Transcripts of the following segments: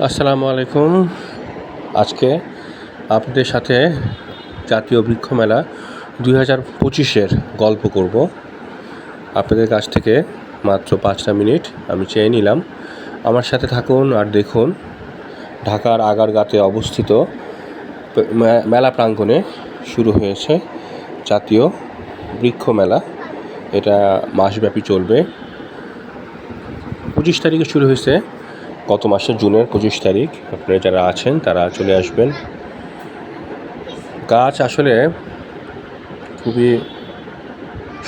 আসসালামু আলাইকুম। আজকে আপনাদের সাথে জাতীয় বৃক্ষ মেলা 2025-এর গল্প করব। আপনাদের কাছ থেকে মাত্র 5টা মিনিট আমি চেয়ে নিলাম। আমার সাথে থাকুন আর দেখুন ঢাকার আগারগাঁতে অবস্থিত মেলা প্রাঙ্গণে শুরু হয়েছে জাতীয় বৃক্ষ মেলা। এটা মাসব্যাপী চলবে। 25 তারিখে শুরু হয়েছে, গত মাসের জুনের 25 তারিখ। আপনারা যারা আছেন তারা চলে আসবেন। গাছ আসলে খুবই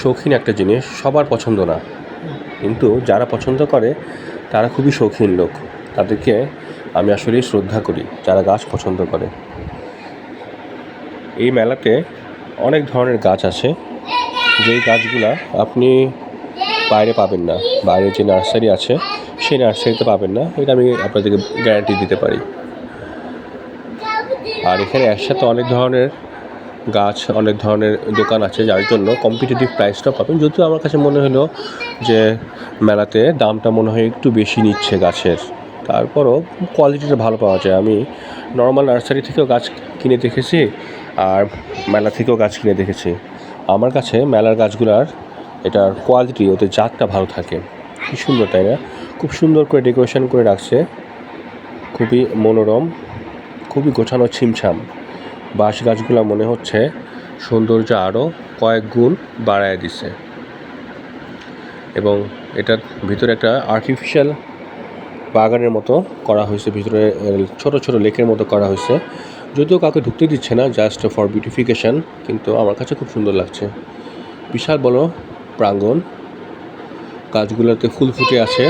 শৌখিন একটা জিনিস, সবার পছন্দ না, কিন্তু যারা পছন্দ করে তারা খুবই শৌখিন লোক। তাদেরকে আমি আসলেই শ্রদ্ধা করি যারা গাছ পছন্দ করে। এই মেলাতে অনেক ধরনের গাছ আছে, যেই গাছগুলা আপনি বাইরে পাবেন না। বাইরে যে নার্সারি আছে সেই নার্সারিতে পাবেন না, এটা আমি আপনাদেরকে গ্যারান্টি দিতে পারি। আর এখানে একসাথে অনেক ধরনের গাছ, অনেক ধরনের দোকান আছে, যার জন্য কম্পিটিটিভ প্রাইসটাও পাবেন। যদিও আমার কাছে মনে হলো যে মেলাতে দামটা মনে হয় একটু বেশি নিচ্ছে গাছের, তারপরও কোয়ালিটিটা ভালো পাওয়া যায়। আমি নর্মাল নার্সারি থেকেও গাছ কিনে দেখেছি আর মেলা থেকেও গাছ কিনে দেখেছি। আমার কাছে মেলার গাছগুলার এটার কোয়ালিটি, ওদের জাতটা ভালো থাকে। কী সুন্দর, তাই না? খুব সুন্দর করে ডেকোরেশন করে রাখছে, খুবই মনোরম, খুবই গোছানো ছিমছাম। বাঁশ গাছগুলো মনে হচ্ছে সৌন্দর্য আরও কয়েক গুণ বাড়ায় দিছে। এবং এটার ভিতরে একটা আর্টিফিশিয়াল বাগানের মতো করা হয়েছে, ভিতরে ছোট ছোট লেকের মতো করা হয়েছে। যদিও কাউকে ঢুকতে দিচ্ছে না, জাস্ট ফর বিউটিফিকেশন, কিন্তু আমার কাছে খুব সুন্দর লাগছে। বিশাল বড় প্রাঙ্গণ, গাছগুলোতে ফুল ফুটে আছে।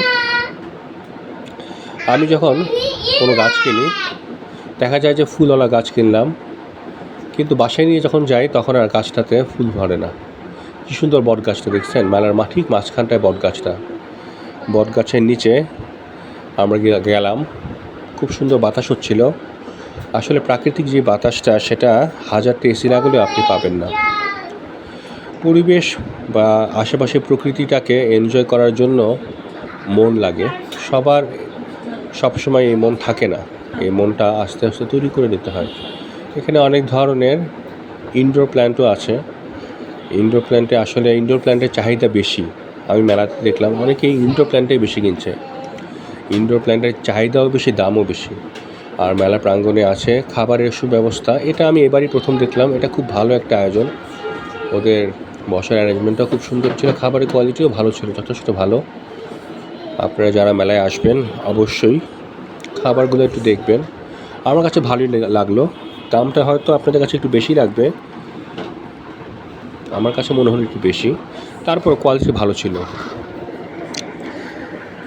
আমি যখন কোনো গাছ কিনি, দেখা যায় যে ফুলওয়ালা গাছ কিনলাম, কিন্তু বাসায় নিয়ে যখন যাই তখন আর গাছটাতে ফুল ধরে না। কী সুন্দর বট গাছটা দেখছেন, মেলার ঠিক মাঝখানটায় বট গাছটা। বট গাছের নিচে আমরা গেলাম, খুব সুন্দর বাতাস হচ্ছিল। আসলে প্রাকৃতিক যে বাতাসটা, সেটা হাজারটা এসি লাগালেও আপনি পাবেন না। পরিবেশ বা আশেপাশে প্রকৃতিটাকে এনজয় করার জন্য মন লাগে। সবার সবসময় এই মন থাকে না, এই মনটা আস্তে আস্তে তৈরি করে নিতে হয়। এখানে অনেক ধরনের ইনডোর প্ল্যান্টও আছে। ইনডোর প্ল্যান্টের চাহিদা বেশি। আমি মেলাতে দেখলাম অনেকেই ইনডোর প্ল্যান্টেই বেশি কিনছে। ইনডোর প্ল্যান্টের চাহিদাও বেশি, দামও বেশি। আর মেলা প্রাঙ্গণে আছে খাবারের সুব্যবস্থা। এটা আমি এবারই প্রথম দেখলাম, এটা খুব ভালো একটা আয়োজন। ওদের বসার অ্যারেঞ্জমেন্টটাও খুব সুন্দর ছিল, খাবারের কোয়ালিটিও ভালো ছিল, যথেষ্ট ভালো। আপনারা যারা মেলায় আসবেন অবশ্যই খাবারগুলো একটু দেখবেন। আমার কাছে ভালোই লাগলো। দামটা হয়তো আপনাদের কাছে একটু বেশি লাগবে, আমার কাছে মনে হলো একটু বেশি, তারপর কোয়ালিটি ভালো ছিল।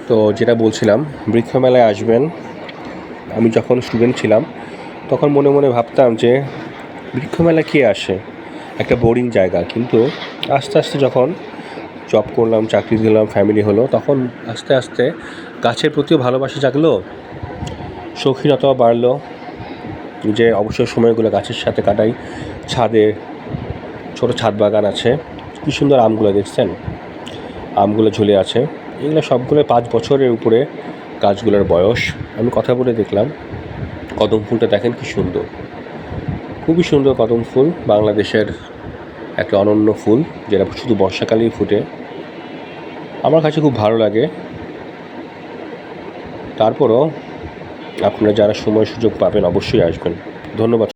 তো যেটা বলছিলাম, বৃক্ষ মেলায় আসবেন। আমি যখন স্টুডেন্ট ছিলাম তখন মনে মনে ভাবতাম যে বৃক্ষ মেলা কে আসে, একটা বোরিং জায়গা। কিন্তু আস্তে আস্তে যখন জব করলাম, চাকরি দিলাম, ফ্যামিলি হলো, তখন আস্তে আস্তে গাছের প্রতিও ভালোবাসা জাগলো, শৌখিনতাও বাড়লো। যে অবসর সময়গুলো গাছের সাথে কাটাই। ছাদে ছোটো ছাদ বাগান আছে, কী সুন্দর আমগুলো দেখছেন, আমগুলো ঝুলে আছে। এগুলো সবগুলো 5 বছরের উপরে গাছগুলোর বয়স। আমি কথা বলে দেখলাম, কদম ফুলটা দেখেন কী সুন্দর, খুবই সুন্দর কদম ফুল। বাংলাদেশের একটা অনন্য ফুল, যেটা শুধু বর্ষাকালেই ফুটে। আমার কাছে খুব ভালো লাগে। তারপরও আপনারা যারা সময় সুযোগ পাবেন অবশ্যই আসবেন। ধন্যবাদ।